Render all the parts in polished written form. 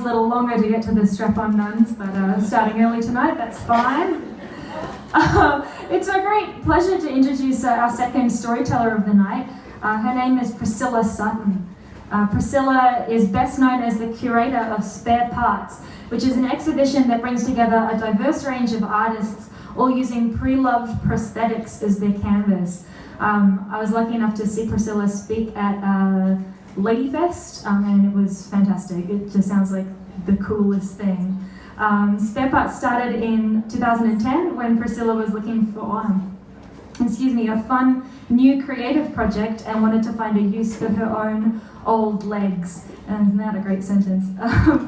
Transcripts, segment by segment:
a little longer to get to the strap-on nuns, but starting early tonight, that's fine. It's a great pleasure to introduce our second storyteller of the night. Her name is Priscilla Sutton. Priscilla is best known as the curator of Spare Parts, which is an exhibition that brings together a diverse range of artists, all using pre-loved prosthetics as their canvas. I was lucky enough to see Priscilla speak at Ladyfest, and it was fantastic. It just sounds like the coolest thing. Spare Parts started in 2010 when Priscilla was looking for a fun new creative project and wanted to find a use for her own old legs. And isn't that a great sentence?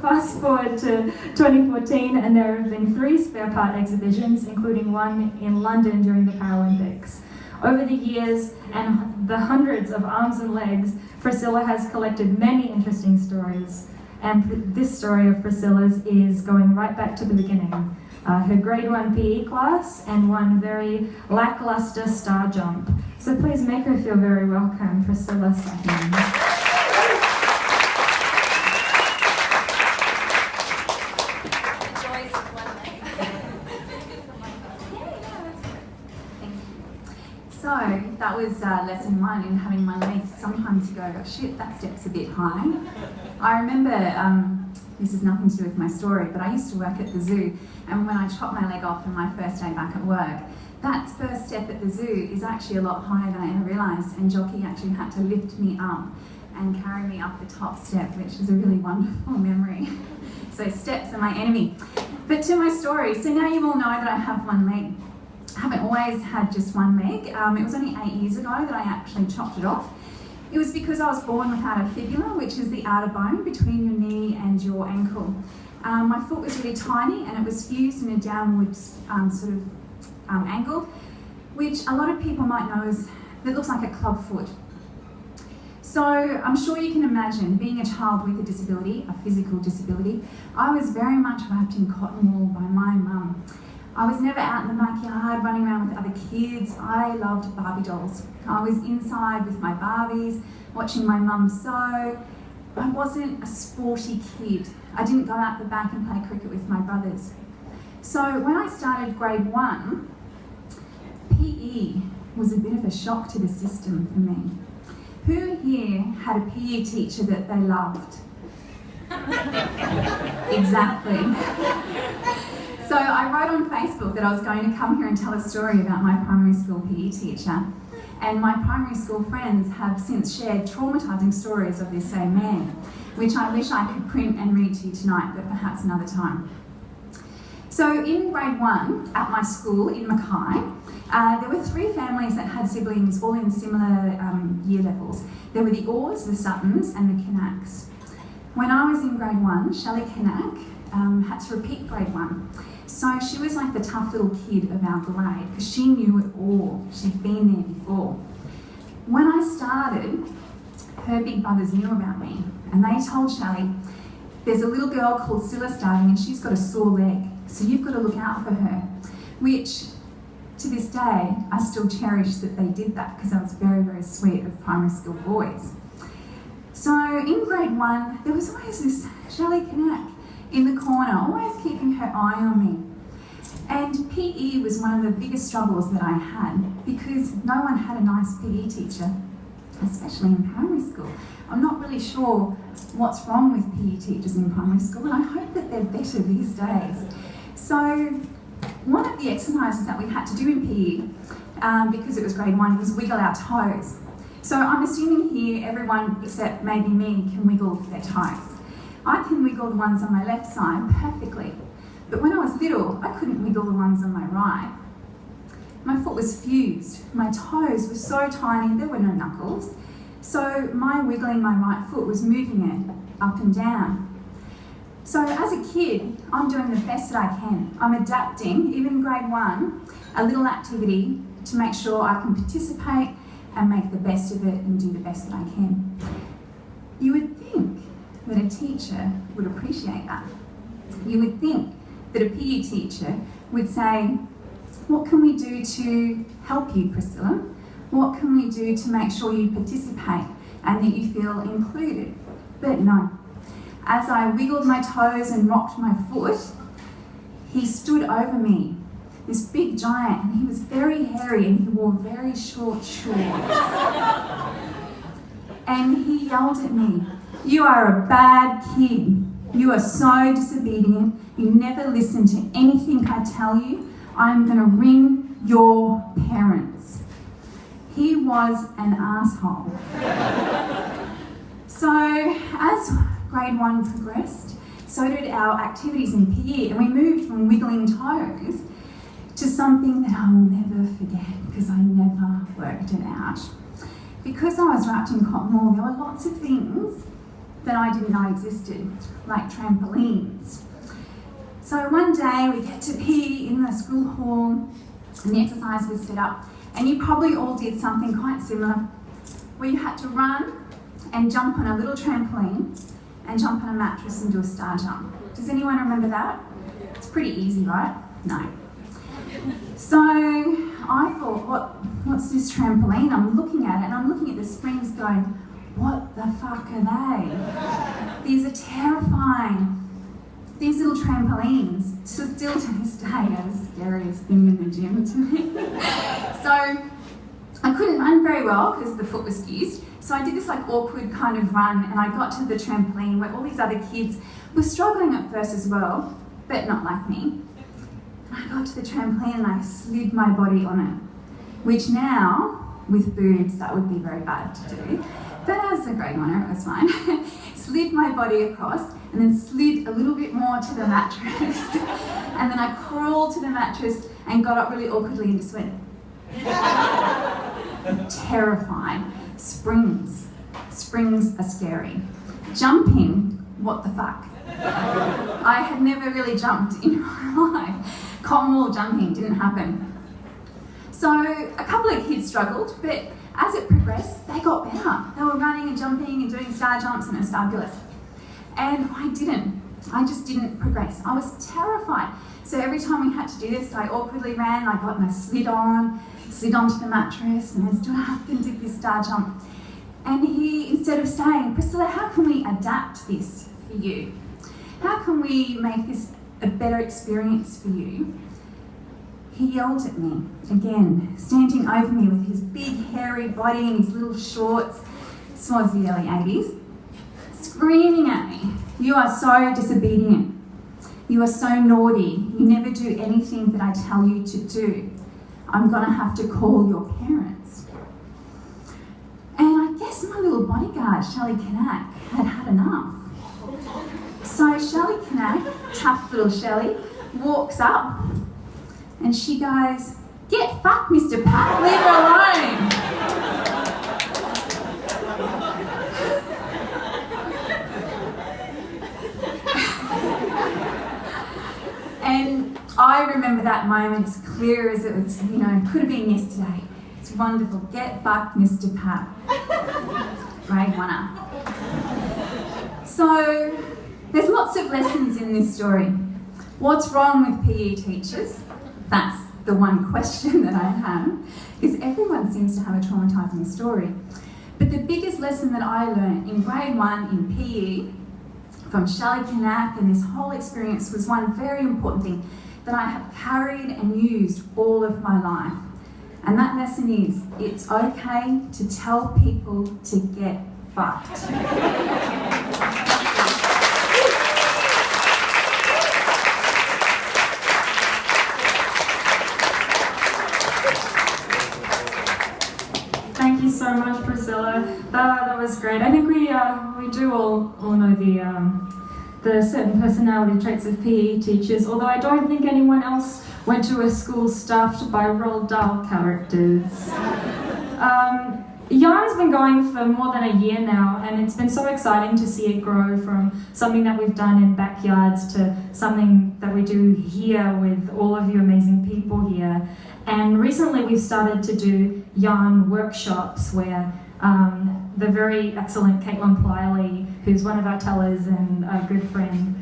Fast forward to 2014 and there have been 3 spare part exhibitions, including one in London during the Paralympics. Over the years and the hundreds of arms and legs, Priscilla has collected many interesting stories. And this story of Priscilla's is going right back to the beginning. Her grade 1 PE class and one very lackluster star jump. So please make her feel very welcome, Priscilla Sutton. So that was lesson 1 in having my legs. Sometimes you go, oh, shit, that step's a bit high. I remember, this has nothing to do with my story, but I used to work at the zoo, and when I chopped my leg off on my first day back at work, that first step at the zoo is actually a lot higher than I ever realised, and Jockey actually had to lift me up and carry me up the top step, which is a really wonderful memory. So steps are my enemy. But to my story, so now you all know that I have one leg. I haven't always had just one leg. It was only 8 years ago that I actually chopped it off. It was because I was born without a fibula, which is the outer bone between your knee and your ankle. My foot was really tiny and it was fused in a downward angle, which a lot of people might know as, it looks like a club foot. So I'm sure you can imagine being a child with a disability, a physical disability. I was very much wrapped in cotton wool by my mum. I was never out in the backyard running around with other kids. I loved Barbie dolls. I was inside with my Barbies, watching my mum sew. I wasn't a sporty kid. I didn't go out the back and play cricket with my brothers. So when I started grade 1, PE was a bit of a shock to the system for me. Who here had a PE teacher that they loved? Exactly. So I wrote on Facebook that I was going to come here and tell a story about my primary school PE teacher. And my primary school friends have since shared traumatising stories of this same man, which I wish I could print and read to you tonight, but perhaps another time. So in grade 1 at my school in Mackay, there were 3 families that had siblings all in similar year levels. There were the Orrs, the Suttons and the Kanaks. When I was in grade 1, Shelley Kanak had to repeat grade 1. So she was like the tough little kid of our grade because she knew it all. She'd been there before. When I started, her big brothers knew about me and they told Shelley, there's a little girl called Scylla starting and she's got a sore leg, so you've got to look out for her. Which, to this day, I still cherish that they did that because that was very, very sweet of primary school boys. So in grade 1, there was always this Shelley Kanak in the corner, always keeping her eye on me. And PE was one of the biggest struggles that I had because no one had a nice PE teacher, especially in primary school. I'm not really sure what's wrong with PE teachers in primary school, and I hope that they're better these days. So one of the exercises that we had to do in PE, because it was grade 1, was wiggle our toes. So I'm assuming here everyone except maybe me can wiggle their toes. I can wiggle the ones on my left side perfectly, but when I was little, I couldn't wiggle the ones on my right. My foot was fused. My toes were so tiny, there were no knuckles. So my wiggling my right foot was moving it up and down. So as a kid, I'm doing the best that I can. I'm adapting, even grade 1, a little activity to make sure I can participate and make the best of it and do the best that I can. You would think that a teacher would appreciate that. You would think that a PE teacher would say, what can we do to help you, Priscilla? What can we do to make sure you participate and that you feel included? But no. as I wiggled my toes and rocked my foot, he stood over me, this big giant, and he was very hairy and he wore very short shorts. And he yelled at me, "You are a bad kid. You are so disobedient. You never listen to anything I tell you. I'm going to ring your parents." He was an asshole. So as grade 1 progressed, so did our activities in PE, and we moved from wiggling toes to something that I will never forget because I never worked it out. Because I was wrapped in cotton wool, there were lots of things that I didn't know existed, like trampolines. So one day we get to PE in the school hall and the exercise was set up, and you probably all did something quite similar where you had to run and jump on a little trampoline and jump on a mattress and do a star jump. Does anyone remember that? It's pretty easy, right? No. So I thought, what's this trampoline? I'm looking at it and I'm looking at the springs going, what the fuck are they? These are terrifying. These little trampolines, still to this day, are the scariest thing in the gym to me. So I couldn't run very well because the foot was fused. So I did this like awkward kind of run, and I got to the trampoline where all these other kids were struggling at first as well, but not like me. And I got to the trampoline and I slid my body on it, which now, with boobs, that would be very bad to do. But as a grade 1er, it was fine. Slid my body across and then slid a little bit more to the mattress. And then I crawled to the mattress and got up really awkwardly and just went. Terrifying. Springs are scary. Jumping, what the fuck? I had never really jumped in my life. Cotton wool jumping didn't happen. So a couple of kids struggled, but as it progressed, they got better. They were running and jumping and doing star jumps, and it was fabulous. And I didn't. I just didn't progress. I was terrified. So every time we had to do this, I awkwardly ran, I got my slid onto the mattress, and I stood up and did this star jump. And he, instead of saying, "Priscilla, how can we adapt this for you? How can we make this a better experience for you?" He yelled at me, again, standing over me with his big hairy body and his little shorts. This was the early 80s. Screaming at me, "You are so disobedient. You are so naughty. You never do anything that I tell you to do. I'm gonna have to call your parents." And I guess my little bodyguard, Shelley Kanak, had had enough. So Shelley Kanak, tough little Shelley, walks up and she goes, "Get fucked, Mr. Pat, leave her alone." And I remember that moment as clear as it was, could have been yesterday. It's wonderful. Get fucked, Mr. Pat. Grade 1er. So there's lots of lessons in this story. What's wrong with PE teachers? That's the one question that I have, because everyone seems to have a traumatising story. But the biggest lesson that I learned in grade 1 in PE from Shelley Kanak and this whole experience was one very important thing that I have carried and used all of my life. And that lesson is, it's okay to tell people to get fucked. Thank you so much, Priscilla. That was great. I think we do all know the certain personality traits of PE teachers, although I don't think anyone else went to a school staffed by Roald Dahl characters. Yarn's been going for more than a year now, and it's been so exciting to see it grow from something that we've done in backyards to something that we do here with all of you amazing people here. And recently we've started to do yarn workshops where the very excellent Caitlin Pliley, who's one of our tellers and a good friend,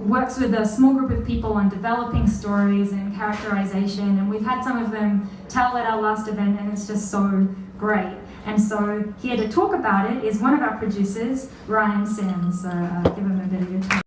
works with a small group of people on developing stories and characterization, and we've had some of them tell at our last event, and it's just so great. And so here to talk about it is one of our producers, Ryan Sims. So give him a bit of your time.